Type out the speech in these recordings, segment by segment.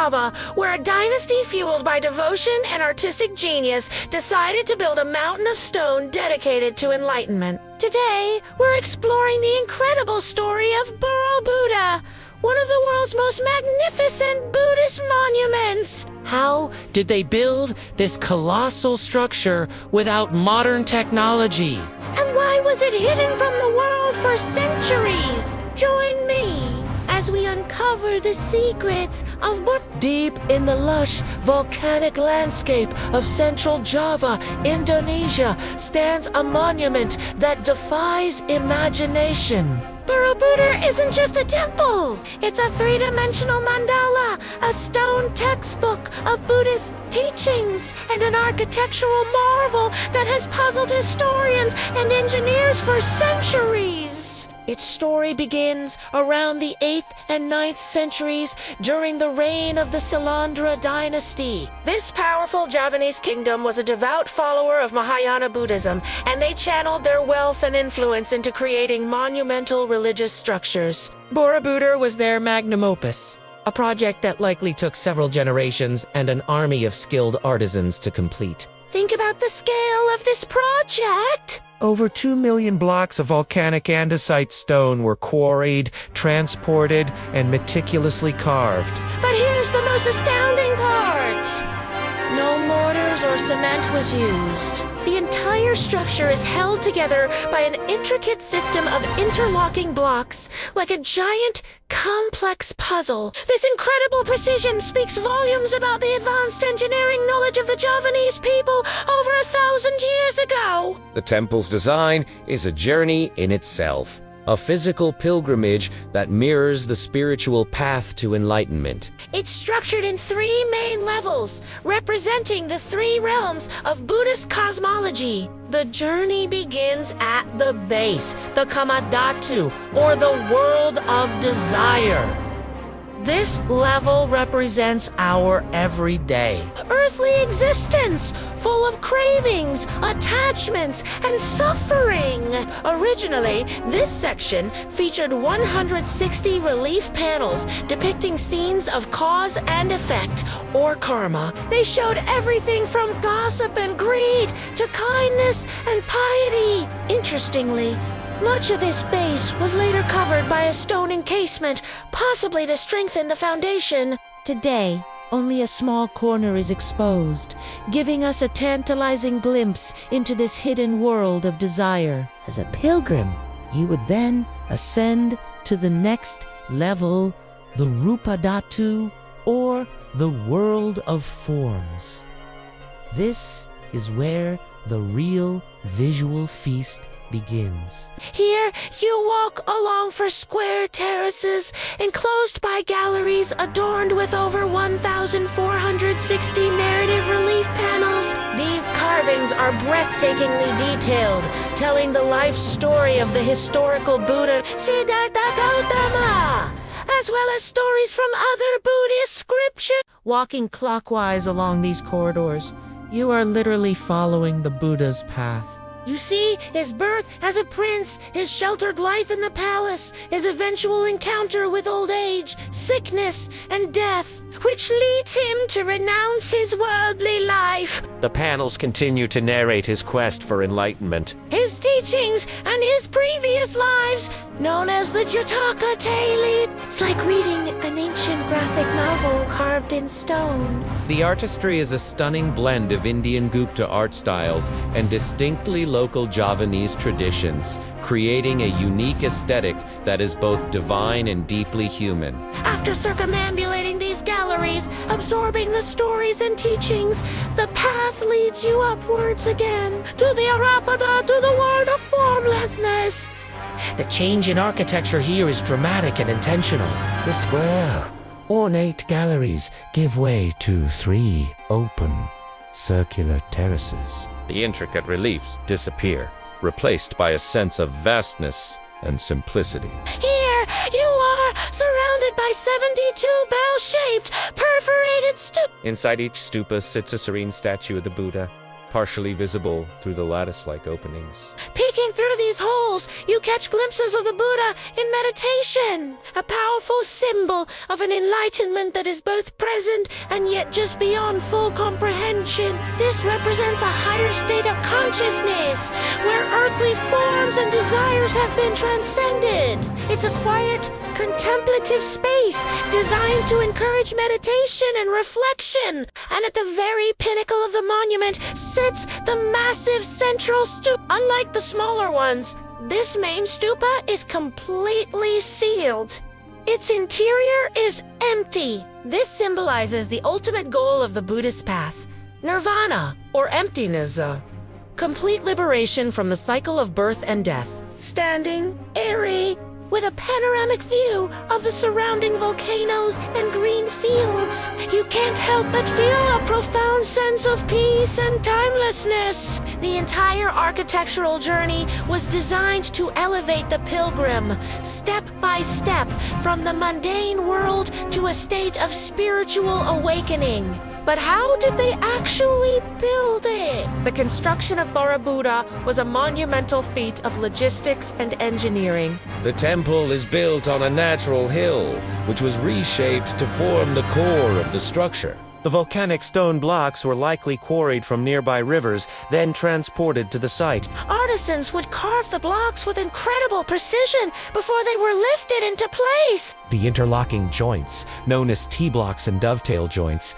Java, where a dynasty fueled by devotion and artistic genius decided to build a mountain of stone dedicated to enlightenment. Today, we're exploring the incredible story of Borobudur, one of the world's most magnificent Buddhist monuments. How did they build this colossal structure without modern technology? And why was it hidden from the world for centuries? Join me as we uncover the secrets of Borobudur. Deep in the lush, volcanic landscape of central Java, Indonesia, stands a monument that defies imagination. Borobudur isn't just a temple. It's a three-dimensional mandala, a stone textbook of Buddhist teachings, and an architectural marvel that has puzzled historians and engineers for centuries. Its story begins around the 8th and 9th centuries during the reign of the Sailendra Dynasty. This powerful Javanese kingdom was a devout follower of Mahayana Buddhism, and they channeled their wealth and influence into creating monumental religious structures. Borobudur was their magnum opus, a project that likely took several generations and an army of skilled artisans to complete. Think about the scale of this project. Over 2 million blocks of volcanic andesite stone were quarried, transported, and meticulously carved. But here's the most astounding part. No mortars or cement was used. The entire structure is held together by an intricate system of interlocking blocks, like a giant, complex puzzle. This incredible precision speaks volumes about the advanced engineering knowledge of the Javanese people over 1,000 years ago. The temple's design is a journey in itself, a physical pilgrimage that mirrors the spiritual path to enlightenment. It's structured in 3 main levels, representing the 3 realms of Buddhist cosmology. The journey begins at the base, the Kamadhatu, or the world of desire. This level represents our everyday earthly existence, full of cravings, attachments, and suffering. Originally, this section featured 160 relief panels depicting scenes of cause and effect, or karma. They showed everything from gossip and greed to kindness and piety. Interestingly, much of this base was later covered by a stone encasement, possibly to strengthen the foundation. Today, only a small corner is exposed, giving us a tantalizing glimpse into this hidden world of desire. As a pilgrim, you would then ascend to the next level, the Rupadhatu, or the world of forms. This is where the real visual feast begins. Here, you walk along for square terraces enclosed by galleries adorned with over 1,460 narrative relief panels. These carvings are breathtakingly detailed, telling the life story of the historical Buddha Siddhartha Gautama, as well as stories from other Buddhist scriptures. Walking clockwise along these corridors, you are literally following the Buddha's path. You see his birth as a prince, his sheltered life in the palace, his eventual encounter with old age, sickness, and death, which leads him to renounce his worldly life. The panels continue to narrate his quest for enlightenment, his teachings, and his previous lives, known as the Jataka Tale. It's like reading an ancient graphic novel carved in stone. The artistry is a stunning blend of Indian Gupta art styles and distinctly local Javanese traditions, creating a unique aesthetic that is both divine and deeply human. After circumambulating these galleries, absorbing the stories and teachings, the path leads you upwards again, to the Arapada, to the world of formlessness. The change in architecture here is dramatic and intentional. The square, ornate galleries give way to 3 open, circular terraces. The intricate reliefs disappear, replaced by a sense of vastness and simplicity. Here you are, surrounded by 72 bell-shaped, perforated stupas. Inside each stupa sits a serene statue of the Buddha, partially visible through the lattice-like openings. Peeking through these holes, you catch glimpses of the Buddha in meditation, a powerful symbol of an enlightenment that is both present and yet just beyond full comprehension. This represents a higher state of consciousness, where earthly forms and desires have been transcended. It's a quiet, contemplative space designed to encourage meditation and reflection. And at the very pinnacle of the monument sits the massive central stupa. Unlike the smaller ones, this main stupa is completely sealed. Its interior is empty. This symbolizes the ultimate goal of the Buddhist path, nirvana, or emptiness, complete liberation from the cycle of birth and death. Standing, airy, with a panoramic view of the surrounding volcanoes and green fields, you can't help but feel a profound sense of peace and timelessness. The entire architectural journey was designed to elevate the pilgrim, step by step, from the mundane world to a state of spiritual awakening. But how did they actually build it? The construction of Borobudur was a monumental feat of logistics and engineering. The temple is built on a natural hill, which was reshaped to form the core of the structure. The volcanic stone blocks were likely quarried from nearby rivers, then transported to the site. Artisans would carve the blocks with incredible precision before they were lifted into place. The interlocking joints, known as T-blocks and dovetail joints,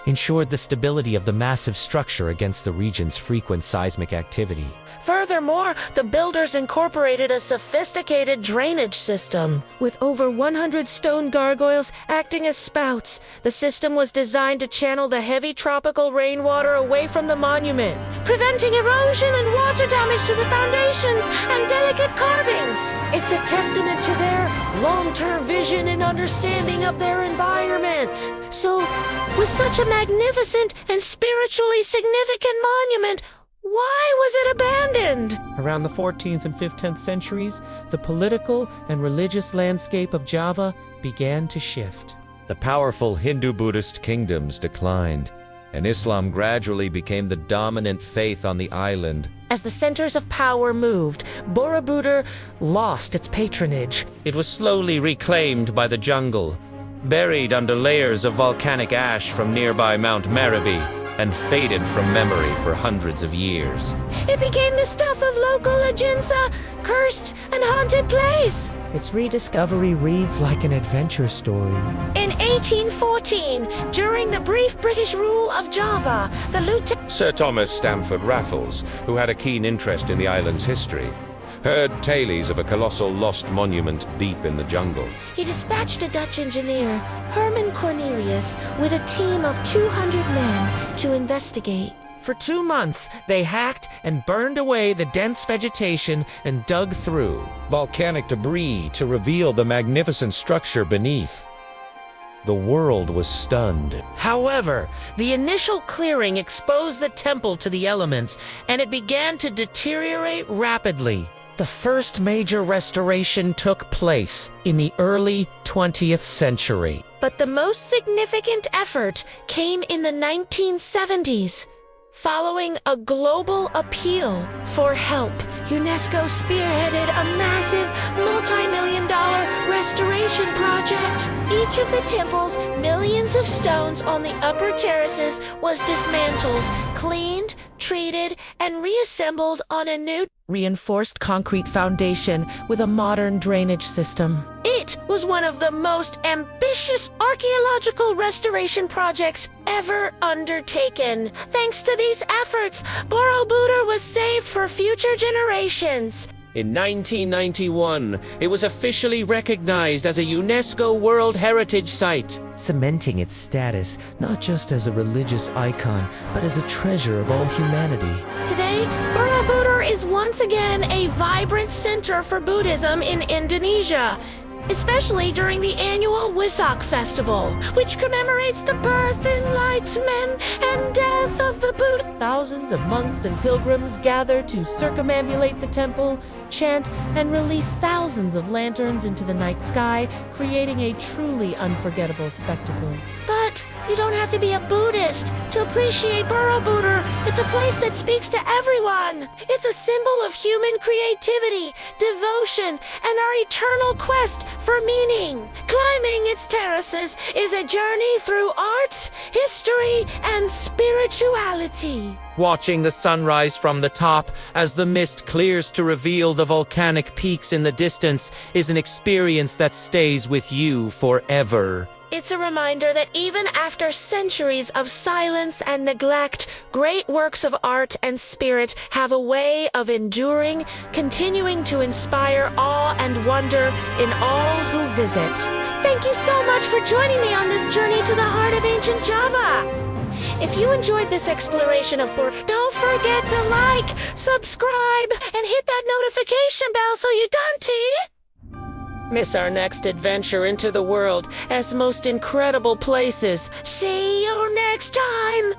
ensured the stability of the massive structure against the region's frequent seismic activity. Furthermore, the builders incorporated a sophisticated drainage system. With over 100 stone gargoyles acting as spouts, the system was designed to channel the heavy tropical rainwater away from the monument, preventing erosion and water damage to the foundations and delicate carvings. It's a testament to their long-term vision and understanding of their environment. So, with such a magnificent and spiritually significant monument, why was it abandoned? Around the 14th and 15th centuries, the political and religious landscape of Java began to shift. The powerful Hindu-Buddhist kingdoms declined, and Islam gradually became the dominant faith on the island. As the centers of power moved, Borobudur lost its patronage. It was slowly reclaimed by the jungle, buried under layers of volcanic ash from nearby Mount Merabi, and faded from memory for hundreds of years. It became the stuff of local legends, a cursed and haunted place. Its rediscovery reads like an adventure story. In 1814, during the brief British rule of Java, the Lieutenant Sir Thomas Stamford Raffles, who had a keen interest in the island's history, heard tales of a colossal lost monument deep in the jungle. He dispatched a Dutch engineer, Herman Cornelius, with a team of 200 men to investigate. For 2 months, they hacked and burned away the dense vegetation and dug through volcanic debris to reveal the magnificent structure beneath. The world was stunned. However, the initial clearing exposed the temple to the elements, and it began to deteriorate rapidly. The first major restoration took place in the early 20th century. But the most significant effort came in the 1970s. Following a global appeal for help, UNESCO spearheaded a massive multi-million-dollar restoration project. Each of the temple's millions of stones on the upper terraces was dismantled, cleaned, treated, and reassembled on a new Reinforced concrete foundation with a modern drainage system. It was one of the most ambitious archaeological restoration projects ever undertaken. Thanks to these efforts, Borobudur was saved for future generations. In 1991, it was officially recognized as a UNESCO World Heritage Site, cementing its status not just as a religious icon, but as a treasure of all humanity. Today, Borobudur is once again a vibrant center for Buddhism in Indonesia, especially during the annual Wesak Festival, which commemorates the birth, enlightenment, and death of the Buddha. Thousands of monks and pilgrims gather to circumambulate the temple, chant, and release thousands of lanterns into the night sky, creating a truly unforgettable spectacle. But you don't have to be a Buddhist to appreciate Borobudur. It's a place that speaks to everyone. It's a symbol of human creativity, devotion, and our eternal quest for meaning. Climbing its terraces is a journey through art, history, and spirituality. Watching the sunrise from the top as the mist clears to reveal the volcanic peaks in the distance is an experience that stays with you forever. It's a reminder that even after centuries of silence and neglect, great works of art and spirit have a way of enduring, continuing to inspire awe and wonder in all who visit. Thank you so much for joining me on this journey to the heart of ancient Java. If you enjoyed this exploration of Borobudur, don't forget to like, subscribe, and hit that notification bell so you don't miss our next adventure into the world as most incredible places. See you next time!